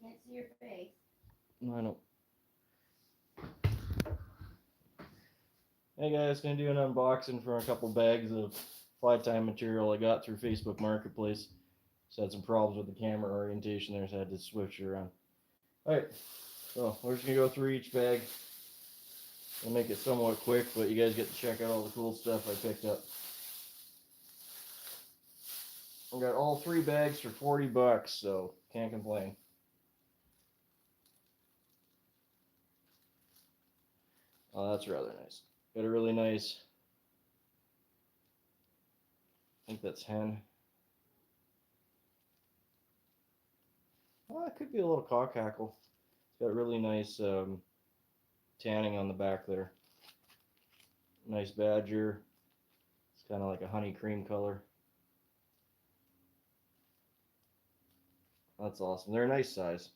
Can't see your face. I know. Hey guys, gonna do an unboxing for a couple bags of fly time material I got through Facebook Marketplace. Just had some problems with the camera orientation there, so I had to switch it around. Alright, so we're just gonna go through each bag. I'll make it somewhat quick, but you guys get to check out all the cool stuff I picked up. I got all 3 bags for $40, so can't complain. Oh, that's rather nice. Got a really nice, I think that's hen. Oh, it could be a little cock hackle. It's got really nice tanning on the back there. Nice badger. It's kind of like a honey cream color. That's awesome. They're a nice size.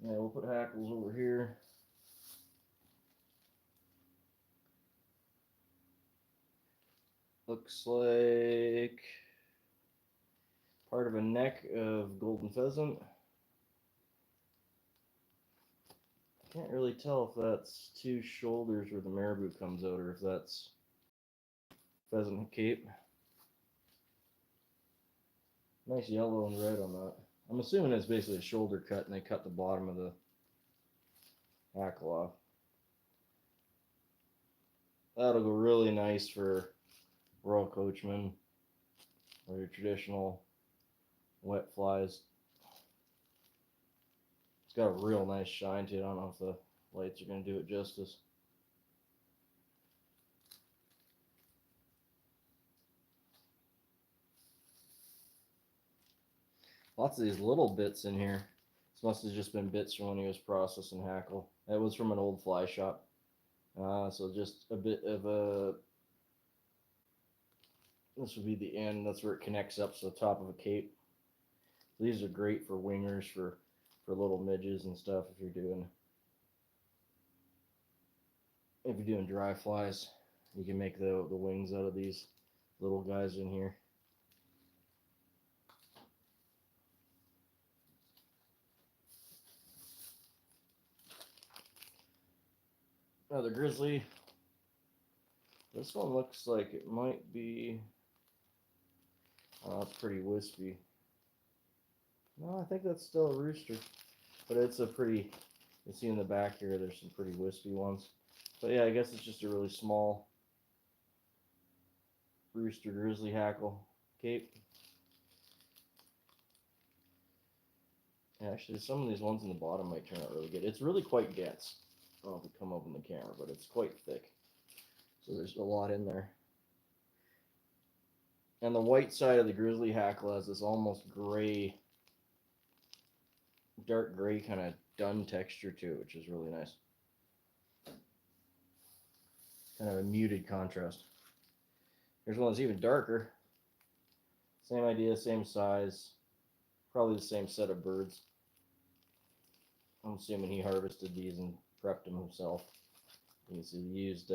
Yeah, we'll put hackles over here. Looks like part of a neck of golden pheasant. Can't really tell if that's 2 shoulders where the marabou comes out or if that's pheasant cape. Nice yellow and red on that. I'm assuming it's basically a shoulder cut and they cut the bottom of the hackle off. That'll go really nice for Royal Coachman or your traditional wet flies. It's got a real nice shine to it. I don't know if the lights are going to do it justice. Lots of these little bits in here. This must have just been bits from when he was processing hackle. That was from an old fly shop. So just a bit of a, this would be the end. That's where it connects up to the top of a cape. These are great for wingers, for little midges and stuff if you're doing dry flies. You can make the wings out of these little guys in here. Another grizzly. This one looks like it might be, oh, it's pretty wispy. No, I think that's still a rooster, but it's a pretty, you see in the back here, there's some pretty wispy ones. But yeah, I guess it's just a really small rooster grizzly hackle cape. Actually, some of these ones in the bottom might turn out really good. It's really quite dense. I don't know if it come up in the camera, but it's quite thick. So there's a lot in there. And the white side of the grizzly hackle has this almost gray, dark gray kind of dun texture to it, which is really nice. Kind of a muted contrast. Here's one that's even darker. Same idea, same size. Probably the same set of birds. I'm assuming he harvested these and prepped them himself. You can see he used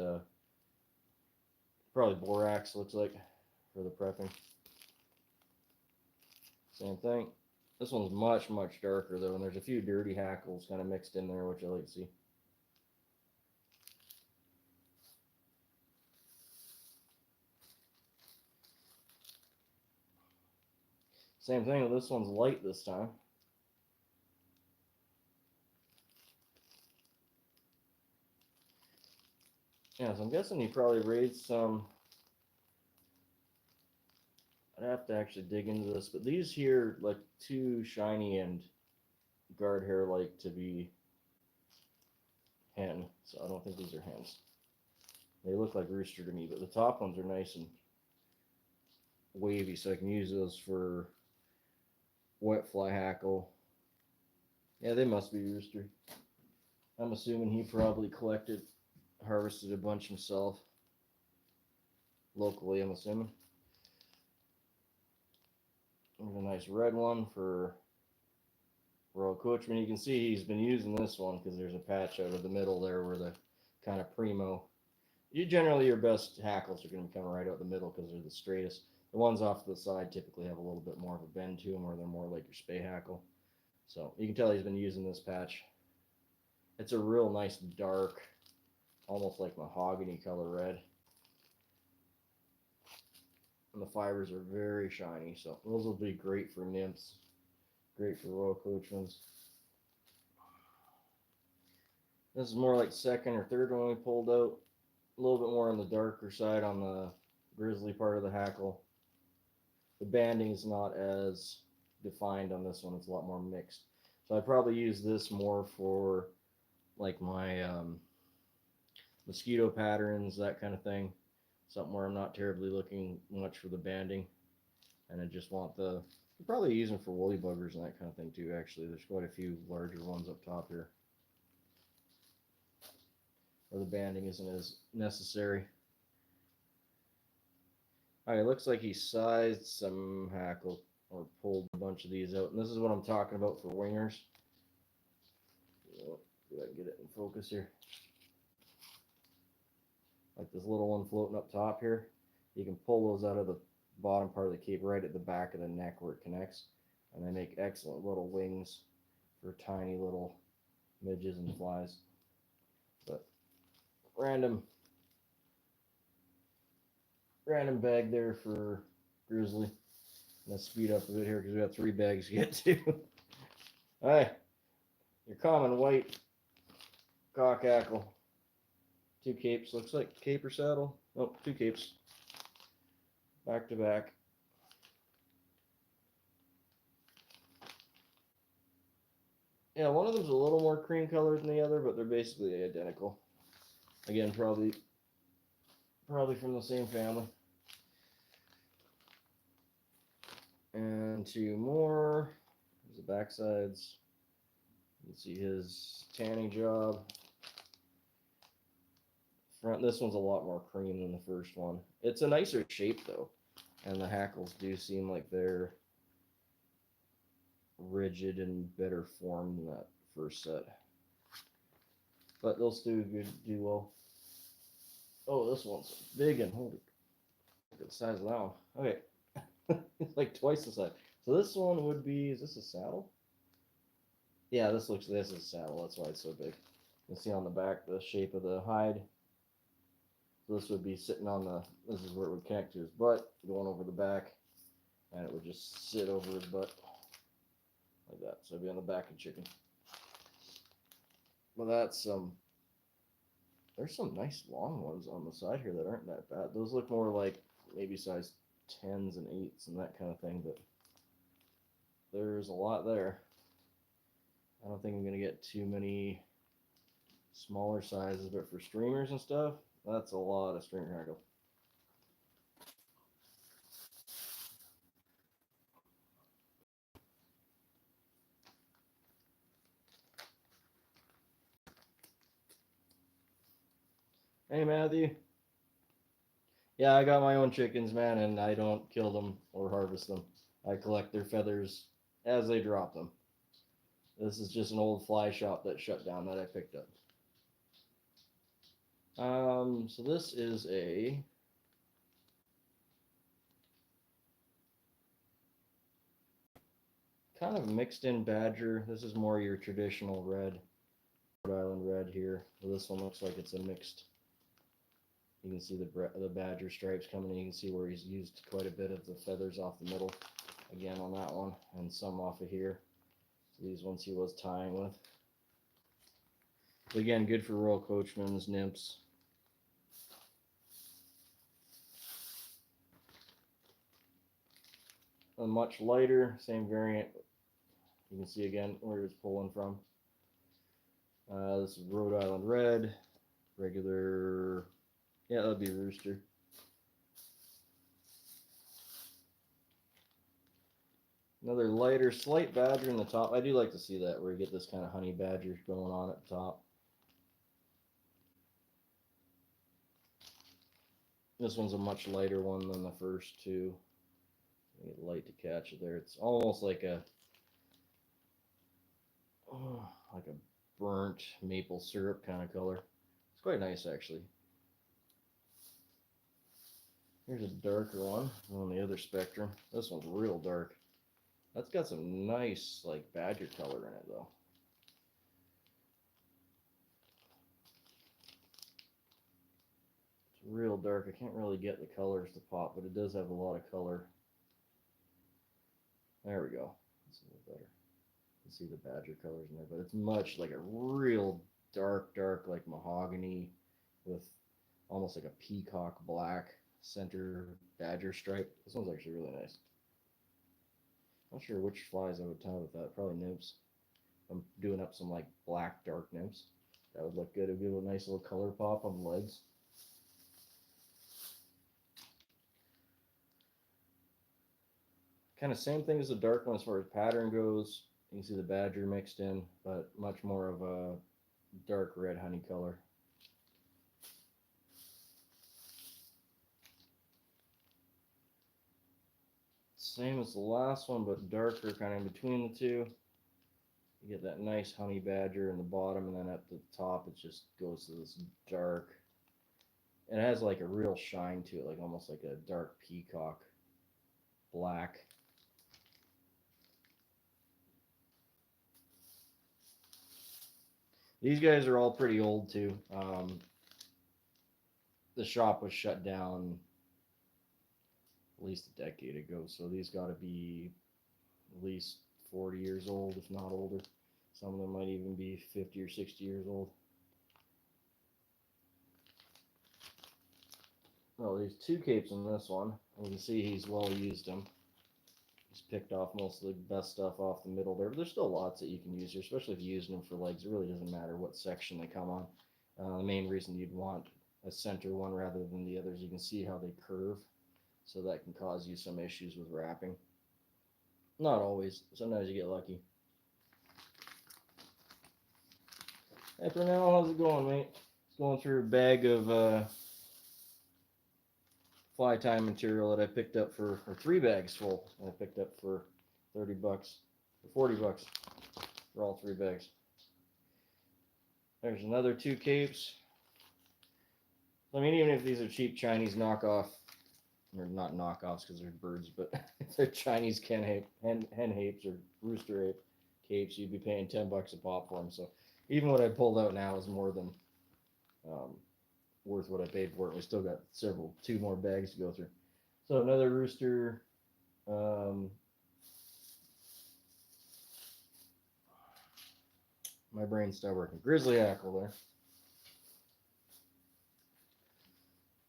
probably borax, looks like, for the prepping. Same thing. This one's much, much darker though, and there's a few dirty hackles kind of mixed in there, which I like to see. Same thing, this one's light this time. Yeah, so I'm guessing he probably raised some. I'd have to actually dig into this, but these here like too shiny and guard hair like to be hen, so I don't think these are hens. They look like rooster to me, but the top ones are nice and wavy, so I can use those for wet fly hackle. Yeah, they must be rooster. I'm assuming he probably harvested a bunch himself locally, I'm assuming. There's a nice red one for Royal Coachman. You can see he's been using this one because there's a patch out of the middle there where the kind of primo. Your best hackles are going to come right out the middle because they're the straightest. The ones off to the side typically have a little bit more of a bend to them, or they're more like your spay hackle. So you can tell he's been using this patch. It's a real nice dark, almost like mahogany color red. And the fibers are very shiny, so those will be great for nymphs, great for Royal Coachmans. This is more like second or third one we pulled out. A little bit more on the darker side on the grizzly part of the hackle. The banding is not as defined on this one. It's a lot more mixed. So I probably use this more for like my mosquito patterns, that kind of thing. Something where I'm not terribly looking much for the banding. And I just want the, you probably use them for woolly buggers and that kind of thing too, actually. There's quite a few larger ones up top here, where the banding isn't as necessary. All right, it looks like he sized some hackle or pulled a bunch of these out. And this is what I'm talking about for wingers. See if I can get it in focus here. Like this little one floating up top here. You can pull those out of the bottom part of the cape right at the back of the neck where it connects. And they make excellent little wings for tiny little midges and flies. But random bag there for grizzly. Let's speed up a bit here because we got 3 bags to get to. All right, your common white cockhackle. 2 capes, looks like cape or saddle. Nope, 2 capes. Back to back. Yeah, one of them's a little more cream colored than the other, but they're basically identical. Again, probably from the same family. And 2 more. There's the back sides. You can see his tanning job. Front, this one's a lot more cream than the first one. It's a nicer shape though, and the hackles do seem like they're rigid and better formed than that first set. But they'll still do well. Oh, this one's big and holy, look at the size of that one. Okay, it's like twice the size. So this one would be, is this a saddle? Yeah, this is a saddle. That's why it's so big. You can see on the back the shape of the hide. So this would be sitting on the, this is where it would connect to his butt, going over the back, and it would just sit over his butt like that. So it'd be on the back of chicken. Well, that's there's some nice long ones on the side here that aren't that bad. Those look more like maybe size 10s and 8s and that kind of thing, but there's a lot there. I don't think I'm going to get too many smaller sizes, but for streamers and stuff, that's a lot of streamer hackle. Hey, Matthew. Yeah, I got my own chickens, man, and I don't kill them or harvest them. I collect their feathers as they drop them. This is just an old fly shop that shut down that I picked up. So this is a kind of mixed in badger. This is more your traditional red, Rhode Island red here. So this one looks like it's a mixed. You can see the badger stripes coming in. You can see where he's used quite a bit of the feathers off the middle again on that one, and some off of here. So these ones he was tying with. But again, good for Royal Coachmans, nymphs. A much lighter, same variant. You can see again where he was pulling from. This is Rhode Island red, regular, yeah, that would be rooster. Another lighter, slight badger in the top. I do like to see that, where you get this kind of honey badger going on at the top. This one's a much lighter one than the first two. Get light to catch it there. It's almost like a burnt maple syrup kind of color. It's quite nice actually. Here's a darker one on the other spectrum. This one's real dark. That's got some nice like badger color in it though. It's real dark. I can't really get the colors to pop, but it does have a lot of color. There we go. That's a little better. You can see the badger colors in there, but it's much like a real dark like mahogany with almost like a peacock black center badger stripe. This one's actually really nice. Not sure which flies I would tie with that. Probably nymphs. I'm doing up some like black dark nymphs. That would look good. It would give a nice little color pop on the legs. Kind of same thing as the dark one as far as pattern goes. You can see the badger mixed in, but much more of a dark red honey color. Same as the last one, but darker kind of in between the two. You get that nice honey badger in the bottom, and then at the top it just goes to this dark. It has like a real shine to it, like almost like a dark peacock black. These guys are all pretty old too. The shop was shut down at least a decade ago, so these got to be at least 40 years old, if not older. Some of them might even be 50 or 60 years old. Well, there's two capes in this one. You can see he's well used them. He's picked off most of the best stuff off the middle there, but there's still lots that you can use here, especially if you're using them for legs. It really doesn't matter what section they come on. The main reason you'd want a center one rather than the others, you can see how they curve, so that can cause you some issues with wrapping. Not always. Sometimes you get lucky. Hey, for now, how's it going, mate? It's going through a bag of fly tie material that I picked up or 3 bags full. I picked up for $30, for $40 for all 3 bags. There's another 2 capes. I mean, even if these are cheap Chinese knockoff, or not knockoffs because they're birds, but if they're Chinese hen hapes or rooster ape capes, you'd be paying $10 a pop for them. So even what I pulled out now is more than worth what I paid for it. We still got 2 more bags to go through. So another rooster. My brain's still working. Grizzly hackle there.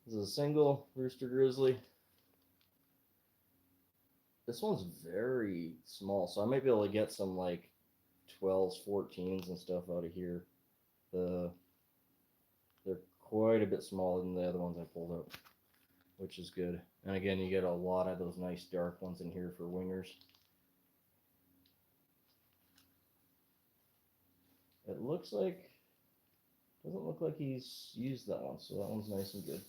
This is a single rooster grizzly. This one's very small, so I might be able to get some like 12s, 14s and stuff out of here. They're quite a bit smaller than the other ones I pulled out, which is good. And again, you get a lot of those nice dark ones in here for wingers. It looks like, doesn't look like he's used that one, so that one's nice and good.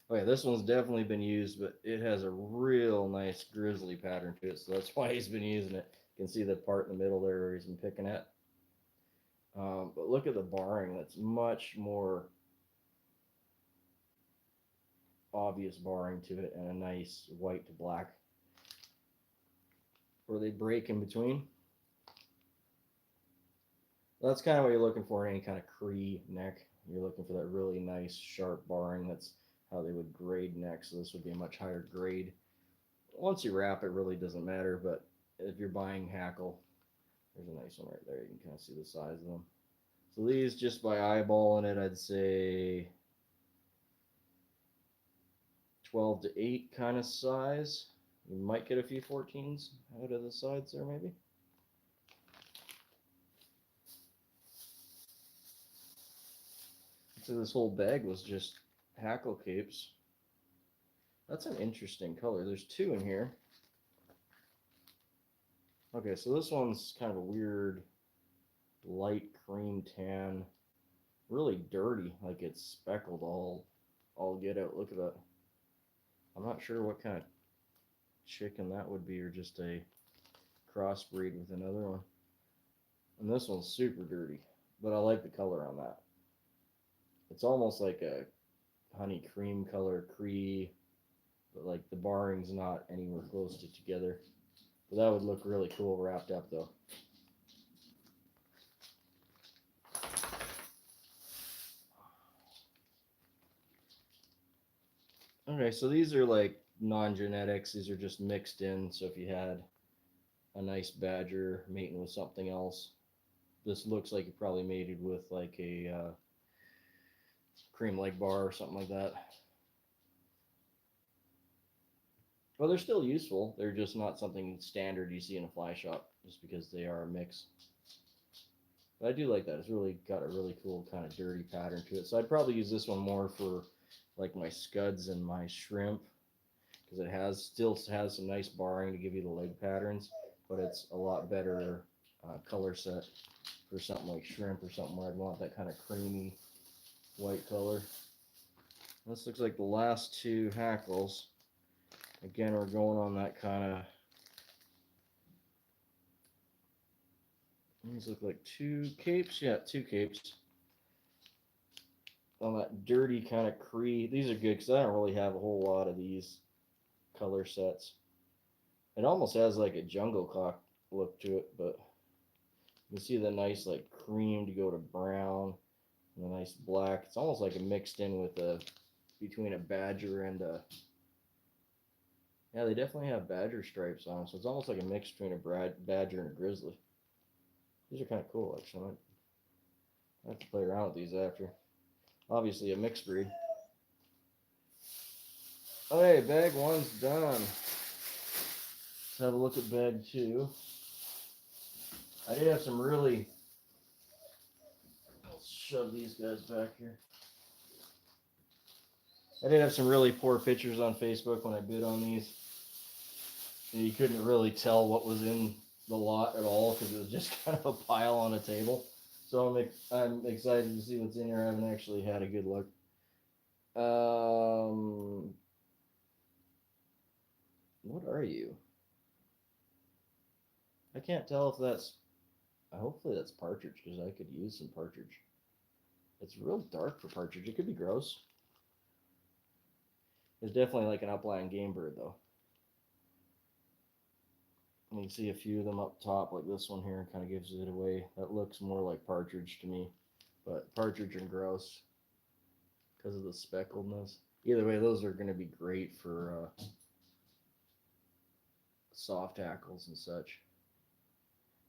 Oh yeah, this one's definitely been used, but it has a real nice grizzly pattern to it, so that's why he's been using it. You can see the part in the middle there where he's been picking at. But look at the barring, that's much more obvious barring to it, and a nice white to black where they break in between. That's kind of what you're looking for in any kind of Cree neck. You're looking for that really nice sharp barring. That's how they would grade neck, so this would be a much higher grade. Once you wrap, it really doesn't matter, but if you're buying hackle, there's a nice one right there. You can kind of see the size of them. So these, just by eyeballing it, I'd say 12 to 8 kind of size. You might get a few 14s out of the sides there, maybe. So this whole bag was just hackle capes. That's an interesting color. There's 2 in here. Okay, so this one's kind of a weird light cream tan, really dirty, like it's speckled all get out. Look at that. I'm not sure what kind of chicken that would be, or just a crossbreed with another one. And this one's super dirty. but I like the color on that. It's almost like a honey cream color cree, but like the barring's not anywhere close to together. But that would look really cool wrapped up though. Okay, so these are like non-genetics. These are just mixed in. So if you had a nice badger mating with something else, this looks like it probably mated with like a cream leg bar or something like that. Well, they're still useful. They're just not something standard you see in a fly shop, just because they are a mix. But I do like that. It's really got a really cool kind of dirty pattern to it. So I'd probably use this one more for like my scuds and my shrimp, because it still has some nice barring to give you the leg patterns, but it's a lot better color set for something like shrimp or something where I'd want that kind of creamy white color. This looks like the last two hackles. Again, we're going on that kind of, these look like two capes. Yeah, two capes. On that dirty kind of cree. These are good because I don't really have a whole lot of these color sets. It almost has like a jungle cock look to it, but you can see the nice like cream to go to brown and the nice black. It's almost like a mixed in with a between a badger and a, yeah, they definitely have badger stripes on them, so it's almost like a mix between a badger and a grizzly. These are kind of cool, actually. I have to play around with these after. Obviously, a mixed breed. Okay, bag one's done. Let's have a look at bag two. I did have some really. Let's shove these guys back here. I did have some really poor pictures on Facebook when I bid on these. And you couldn't really tell what was in the lot at all because it was just kind of a pile on a table. So I'm excited to see what's in here. I haven't actually had a good look. What are you? I can't tell if that's. Hopefully that's partridge because I could use some partridge. It's real dark for partridge. It could be gross. It's definitely like an upland game bird though. You can see a few of them up top, like this one here, kind of gives it away. That looks more like partridge to me, but partridge and grouse because of the speckledness. Either way, those are going to be great for soft hackles and such.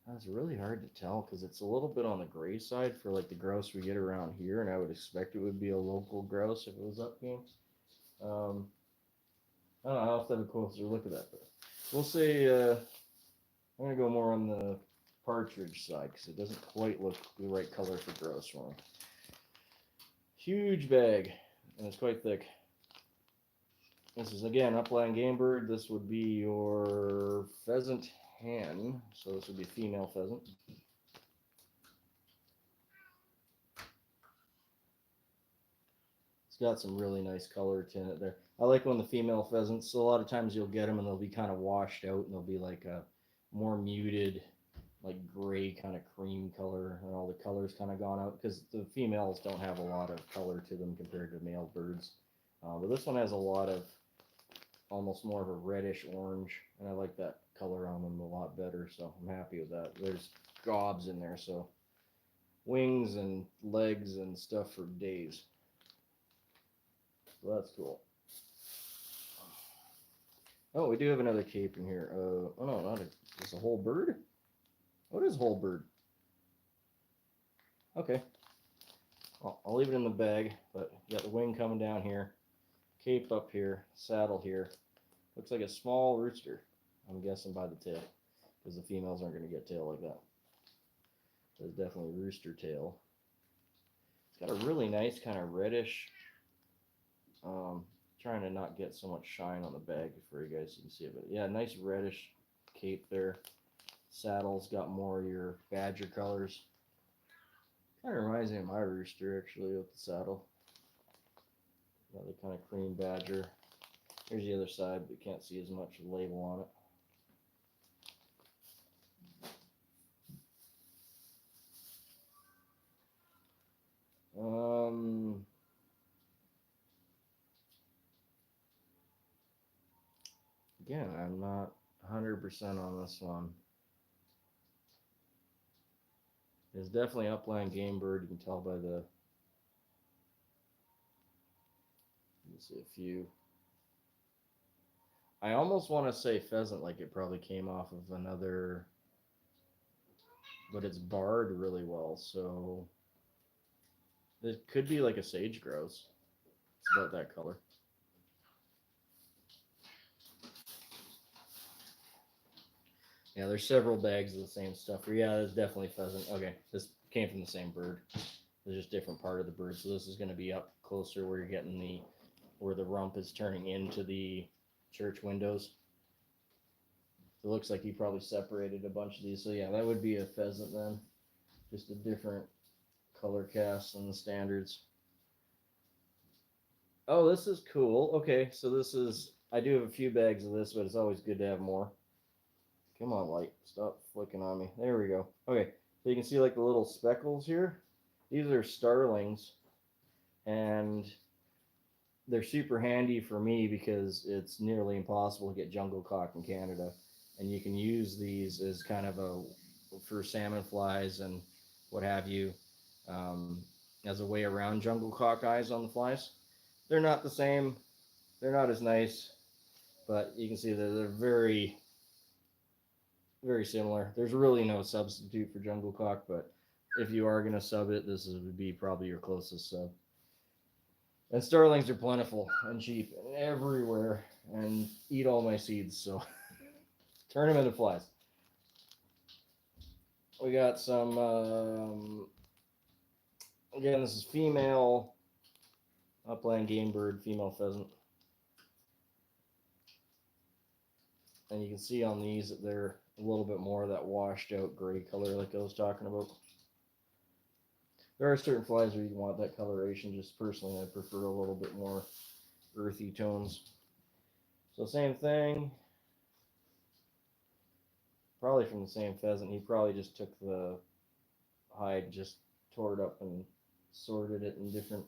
That's really hard to tell because it's a little bit on the gray side for like the grouse we get around here, and I would expect it would be a local grouse if it was up games. I don't know, I'll have to have a closer look at that, but we'll say I'm gonna go more on the partridge side because it doesn't quite look the right color for grouse for me. Huge bag, and it's quite thick. This is again upland game bird. This would be your pheasant hen, so this would be female pheasant. It's got some really nice color to it there. I like when the female pheasants, so a lot of times you'll get them and they'll be kind of washed out and they'll be like a more muted, like gray kind of cream color, and all the colors kind of gone out because the females don't have a lot of color to them compared to male birds. But this one has a lot of almost more of a reddish orange, and I like that color on them a lot better, so I'm happy with that. There's gobs in there, so wings and legs and stuff for days. So that's cool. Oh, we do have another cape in here. Oh no, not it's a whole bird? What is whole bird? Okay. Well, I'll leave it in the bag, but you got the wing coming down here, cape up here, saddle here. Looks like a small rooster, I'm guessing by the tail, because the females aren't going to get tail like that. There's definitely rooster tail. It's got a really nice kind of reddish, trying to not get so much shine on the bag for you guys so you can see it, but yeah, nice reddish cape there. Saddle's got more of your badger colors. Kind of reminds me of my rooster actually with the saddle. Another kind of cream badger. Here's the other side, but you can't see as much label on it. Again, I'm not 100% on this one. It's definitely upland game bird. You can tell by the. You see a few. I almost want to say pheasant, like it probably came off of another, but it's barred really well, so it could be like a sage grouse. It's about that color. Yeah, there's several bags of the same stuff. Yeah, it's definitely pheasant. Okay, this came from the same bird. It's just different part of the bird. So this is going to be up closer where you're getting the where the rump is turning into the church windows. It looks like he probably separated a bunch of these. So yeah, that would be a pheasant then. Just a different color cast than the standards. Oh, this is cool. Okay, so this is I do have a few bags of this, but it's always good to have more. Come on, light. Stop flicking on me. There we go. Okay, so you can see like the little speckles here. These are starlings, and they're super handy for me because it's nearly impossible to get jungle cock in Canada, and you can use these as kind of a for salmon flies and what have you, as a way around jungle cock eyes on the flies. They're not the same. They're not as nice, but you can see that they're very, very similar. There's really no substitute for jungle cock, but if you are gonna sub it, this would be probably your closest sub. And starlings are plentiful and cheap and everywhere and eat all my seeds, so turn them into flies. We got some, again, this is female upland game bird, female pheasant. And you can see on these that they're a little bit more of that washed out gray color like I was talking about. There are certain flies where you want that coloration. Just personally, I prefer a little bit more earthy tones. So same thing. Probably from the same pheasant. He probably just took the hide, just tore it up and sorted it in different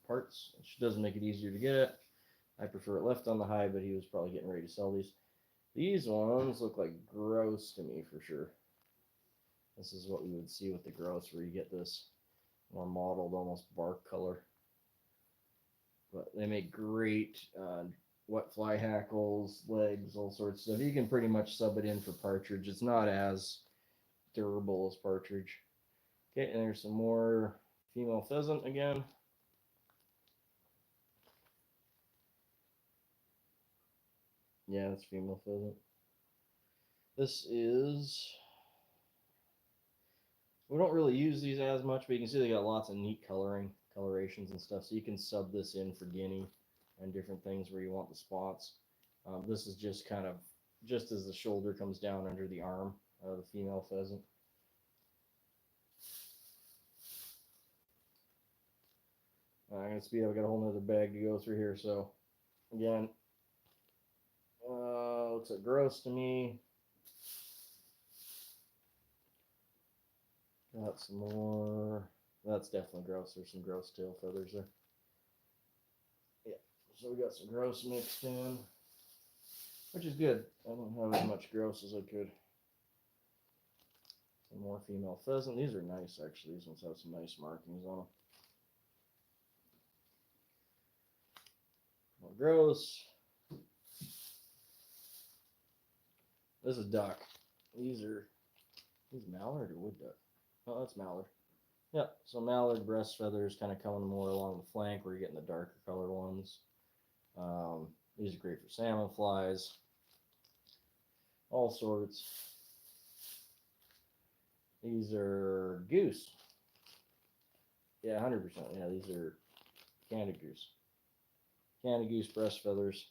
parts, which doesn't make it easier to get it. I prefer it left on the hide, but he was probably getting ready to sell these. These ones look like grouse to me for sure. This is what we would see with the grouse, where you get this more mottled, almost bark color. But they make great wet fly hackles, legs, all sorts of stuff. You can pretty much sub it in for partridge. It's not as durable as partridge. Okay, and there's some more female pheasant again. Yeah, that's female pheasant. This is, we don't really use these as much, but you can see they got lots of neat colorations and stuff. So you can sub this in for guinea and different things where you want the spots. This is just kind of just as the shoulder comes down under the arm of the female pheasant. I'm gonna speed up. I got a whole nother bag to go through here. So again, looks like gross to me. Got some more. That's definitely gross. There's some gross tail feathers there. Yeah. So we got some gross mixed in, which is good. I don't have as much gross as I could. Some more female pheasant. These are nice, actually. These ones have some nice markings on them. More gross. This is duck. These mallard or wood duck? Oh, that's mallard. Yep. So mallard breast feathers kind of coming more along the flank where you're getting the darker color ones. These are great for salmon flies. All sorts. These are goose. Yeah, 100%. Yeah, these are Canada goose. Canada goose breast feathers.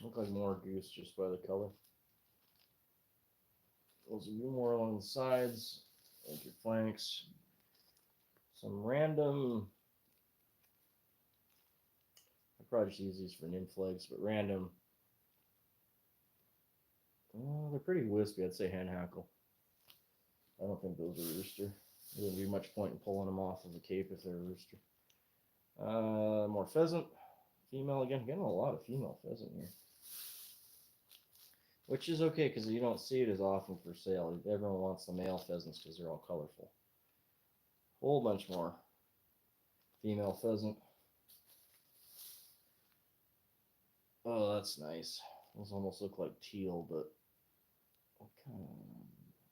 Look like more goose just by the color. Those are more along the sides, like your flanks. Some random. I probably just use these for nymph legs, but random. They're pretty wispy. I'd say hen hackle. I don't think those are rooster. There wouldn't be much point in pulling them off of a cape if they're a rooster. More pheasant. Female again. Getting a lot of female pheasant here. Which is okay because you don't see it as often for sale. Everyone wants the male pheasants because they're all colorful. Whole bunch more female pheasant. Oh, that's nice. Those almost look like teal, but what kind of,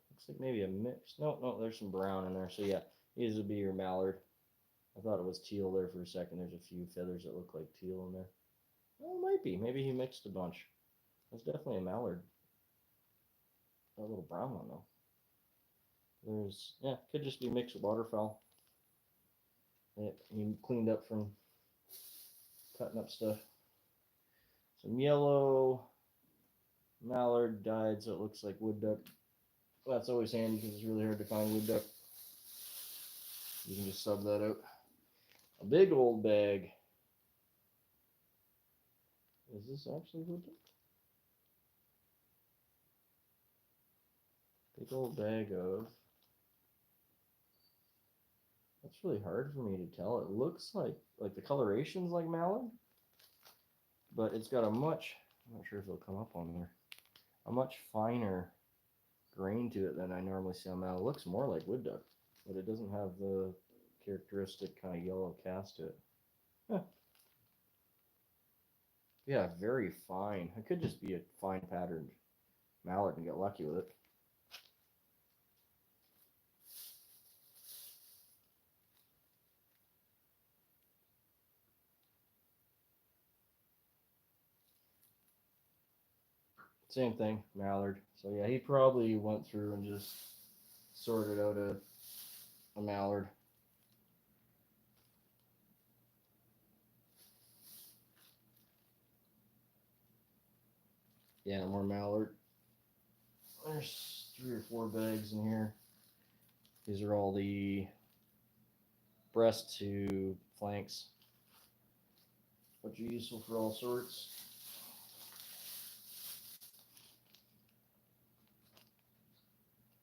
looks like maybe a mix. No, there's some brown in there. So yeah, these would be your mallard. I thought it was teal there for a second. There's a few feathers that look like teal in there. Oh, it might be. Maybe he mixed a bunch. That's definitely a mallard. That little brown one though. There's, yeah, could just be mixed with waterfowl. He cleaned up from cutting up stuff. Some yellow mallard dyed, so it looks like wood duck. Well, that's always handy because it's really hard to find wood duck. You can just sub that out. A big old bag. Is this actually wood duck? Big old bag of. That's really hard for me to tell. It looks like the coloration's like mallard, but it's got a much, I'm not sure if it'll come up on there, a much finer grain to it than I normally see on mallard. It looks more like wood duck, but it doesn't have the characteristic kind of yellow cast to it. Huh. Yeah, very fine. It could just be a fine patterned mallard and get lucky with it. Same thing, mallard. So yeah, he probably went through and just sorted out a mallard. Yeah, more mallard. There's 3 or 4 bags in here. These are all the breast to flanks, which are useful for all sorts.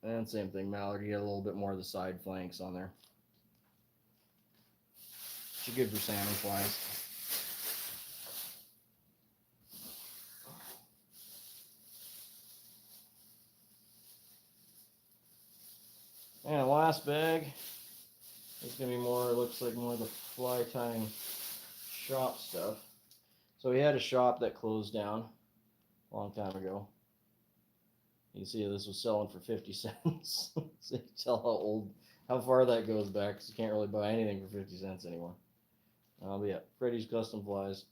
And same thing, mallard. You get a little bit more of the side flanks on there. Which are good for salmon flies. And last bag is going to be more, it looks like more of the fly tying shop stuff. So we had a shop that closed down a long time ago. You can see this was selling for 50 cents. So you can tell how far that goes back because you can't really buy anything for 50 cents anymore. But yeah, Freddy's Custom Flies.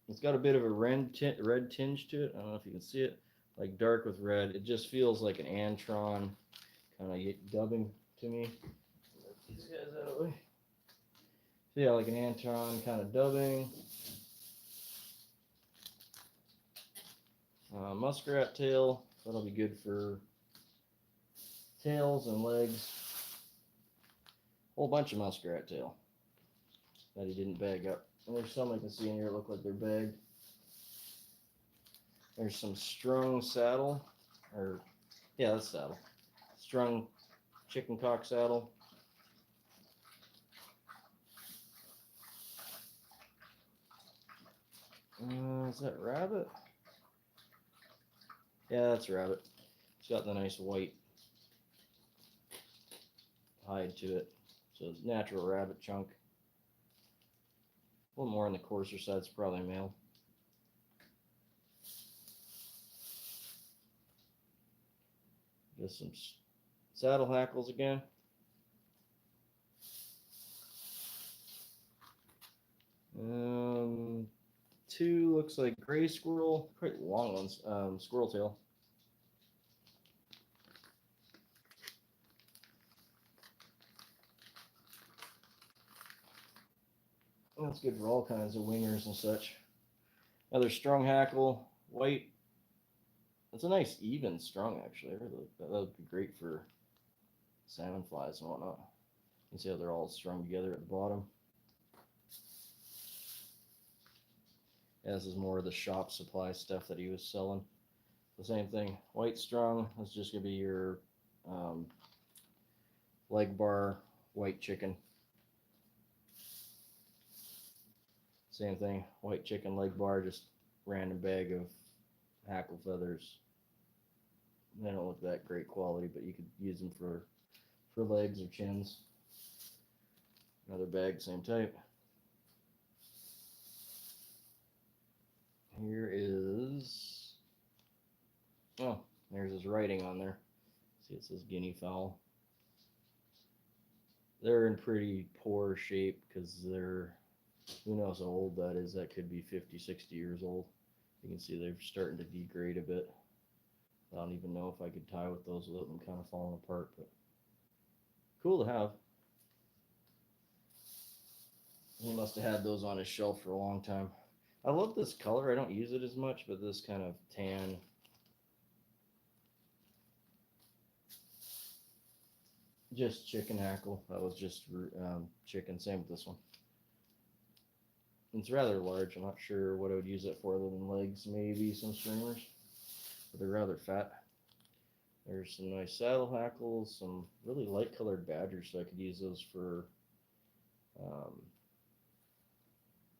It's got a bit of a red tinge to it. I don't know if you can see it, like dark with red. It just feels like an Antron kind of dubbing to me. Let these guys out of the way. So yeah, like an Antron kind of dubbing. Muskrat tail. That'll be good for tails and legs. Whole bunch of muskrat tail that he didn't bag up. And there's some I can see in here that look like they're bagged. There's some strung saddle, or yeah, that's saddle. Strung chicken cock saddle. Is that rabbit? Yeah, that's rabbit. It's got the nice white hide to it. So it's natural rabbit chunk. A little more on the coarser side, it's probably male. Just some saddle hackles again. Two looks like gray squirrel, quite long ones, squirrel tail. That's good for all kinds of wingers and such. Another strung hackle, white. That's a nice even strung actually. I really that would be great for salmon flies and whatnot. You see how they're all strung together at the bottom. Yeah, this is more of the shop supply stuff that he was selling. the same thing. White strung. That's just gonna be your um, leg bar white chicken. Same thing. White chicken leg bar. Just random bag of hackle feathers. They don't look that great quality, but you could use them for legs or chins. Another bag, same type. Here is, oh, there's his writing on there. See, it says guinea fowl. They're in pretty poor shape because they're, who knows how old that is. That could be 50, 60 years old. You can see they're starting to degrade a bit. I don't even know if I could tie with those without them kind of falling apart, but cool to have. He must have had those on his shelf for a long time. I love this color. I don't use it as much, but this kind of tan. Just chicken hackle. That was just chicken. Same with this one. It's rather large. I'm not sure what I would use it for other than legs, maybe some streamers. But they're rather fat. There's some nice saddle hackles, some really light colored badgers, so I could use those for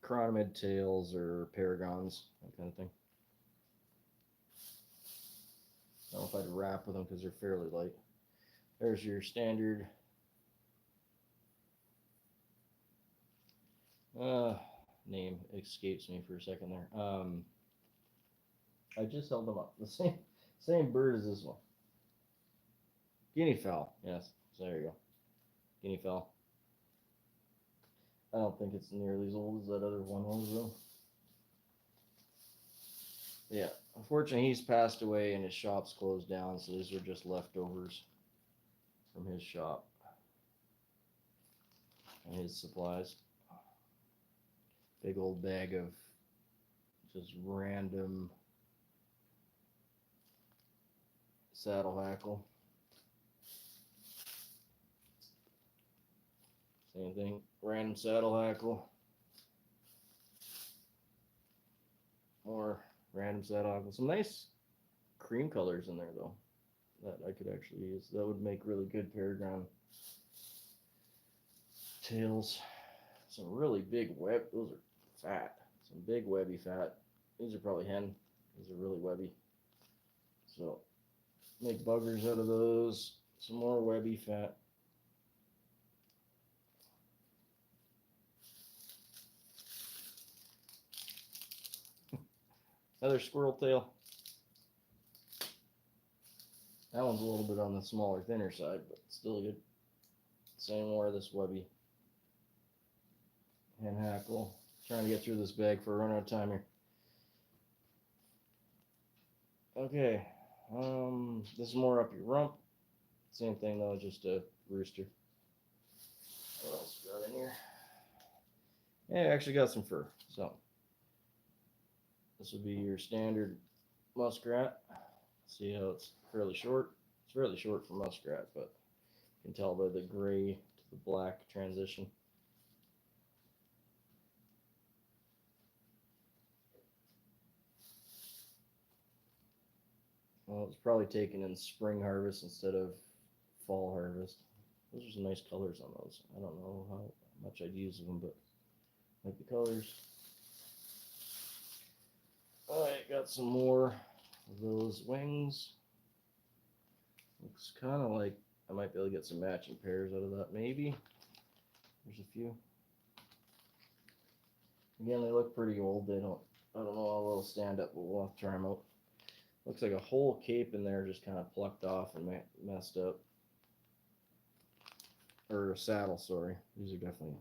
chironomid tails or paragons, that kind of thing. I don't know if I'd wrap with them because they're fairly light. There's your standard name escapes me for a second there. I just held them up. The same bird as this one. Guinea fowl. Yes, so there you go. Guinea fowl. I don't think it's nearly as old as that other one was though. Yeah, unfortunately he's passed away and his shop's closed down, so these are just leftovers from his shop and his supplies. Big old bag of just random saddle hackle. Same thing, random saddle hackle. More random saddle hackle. Some nice cream colors in there though that I could actually use. That would make really good paragon tails. Some really big web. Those are fat. Some big webby fat. These are probably hen. These are really webby. So make buggers out of those. Some more webby fat. Another squirrel tail. That one's a little bit on the smaller, thinner side, but still good. Same more of this webby. Hen hackle. Trying to get through this bag for a run out of time here. Okay. This is more up your rump. Same thing though, just a rooster. What else got in here? Yeah, I actually got some fur. So this would be your standard muskrat. See how it's fairly short? It's fairly short for muskrat, but you can tell by the gray to the black transition. Well, it's probably taken in spring harvest instead of fall harvest. Those are some nice colors on those. I don't know how much I'd use them, but I like the colors. Alright, got some more of those wings. Looks kind of like I might be able to get some matching pairs out of that, maybe. There's a few. Again, they look pretty old. I don't know how they'll stand up, but we'll have to try them out. Looks like a whole cape in there just kind of plucked off and messed up. Or a saddle, sorry. These are definitely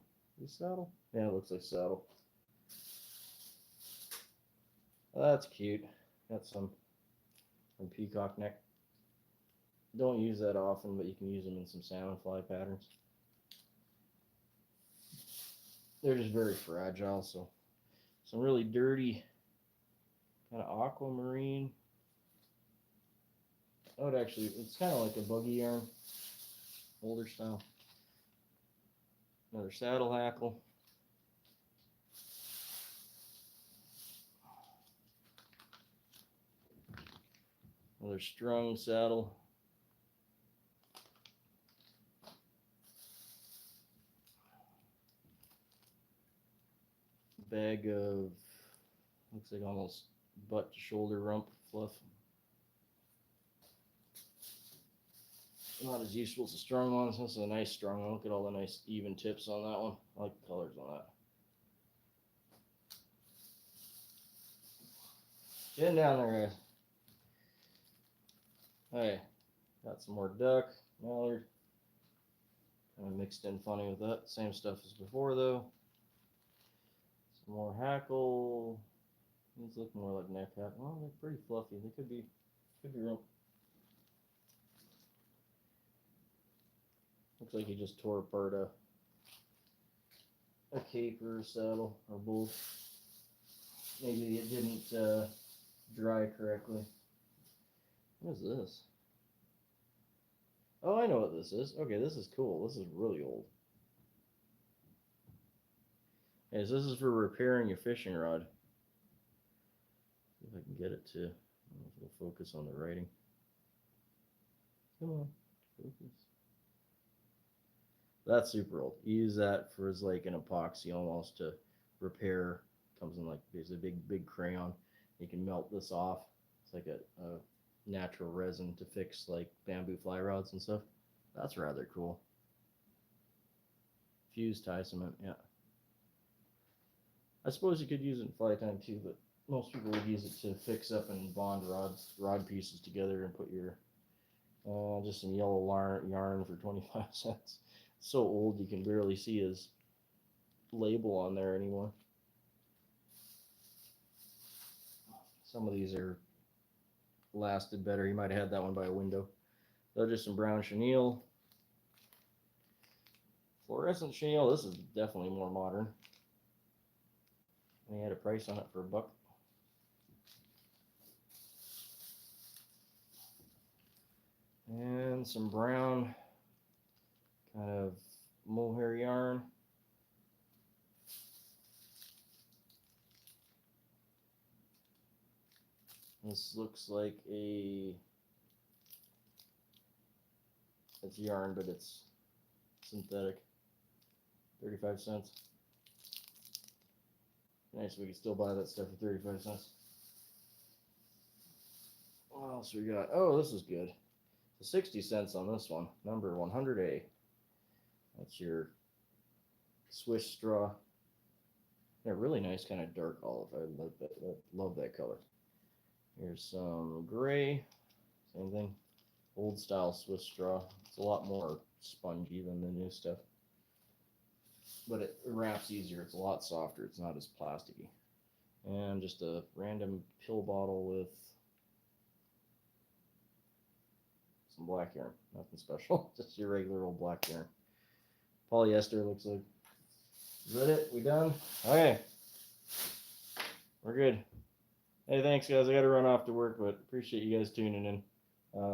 a saddle. Yeah, it looks like saddle. Oh, that's cute. Got some from peacock neck. Don't use that often, but you can use them in some salmon fly patterns. They're just very fragile, so some really dirty kind of aquamarine. Oh, it's kind of like a buggy yarn, older style. Another saddle hackle. Another strung saddle. Bag of, looks like almost butt to shoulder rump fluff. Not as useful as the strung ones. This is a nice strung one. Look at all the nice even tips on that one. I like the colors on that. Getting down there, guys. Hey, got some more duck, mallard. Kind of mixed in funny with that. Same stuff as before though. Some more hackle. These look more like neck hackle. Well, they're pretty fluffy. They could be rump. Looks like he just tore apart a cape or a saddle or both. Maybe it didn't dry correctly. What is this? Oh, I know what this is. Okay, this is cool. This is really old. Okay, so this is for repairing your fishing rod. See if I can get it to, I don't know if it'll focus on the writing. Come on, focus. That's super old. You use that for as like an epoxy almost to repair. Comes in like there's a big crayon. You can melt this off. It's like a natural resin to fix like bamboo fly rods and stuff. That's rather cool. Fused tie cement, yeah. I suppose you could use it in fly tying too, but most people would use it to fix up and bond rod pieces together and put your just some yellow yarn for 25 cents. So old you can barely see his label on there anymore. Some of these are lasted better. You might have had that one by a window. They're just some brown chenille. Fluorescent chenille. This is definitely more modern. And he had a price on it for $1. And some brown kind of mohair yarn. This looks like it's yarn, but it's synthetic. 35 cents. Nice, we can still buy that stuff for 35 cents. What else we got? Oh, this is good. So 60 cents on this one, number 100A. That's your Swiss straw. Yeah, really nice kind of dark olive. I love that color. Here's some gray, same thing. Old style Swiss straw. It's a lot more spongy than the new stuff. But it wraps easier. It's a lot softer. It's not as plasticky. And just a random pill bottle with some black yarn. Nothing special. Just your regular old black yarn. Polyester looks like. Is that it? We done? Okay. We're good. Hey, thanks guys. I gotta run off to work, but appreciate you guys tuning in.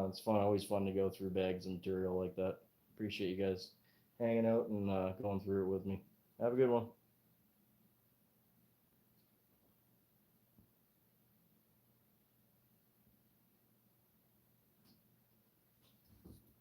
It's fun, always fun to go through bags of material like that. Appreciate you guys hanging out and going through it with me. Have a good one.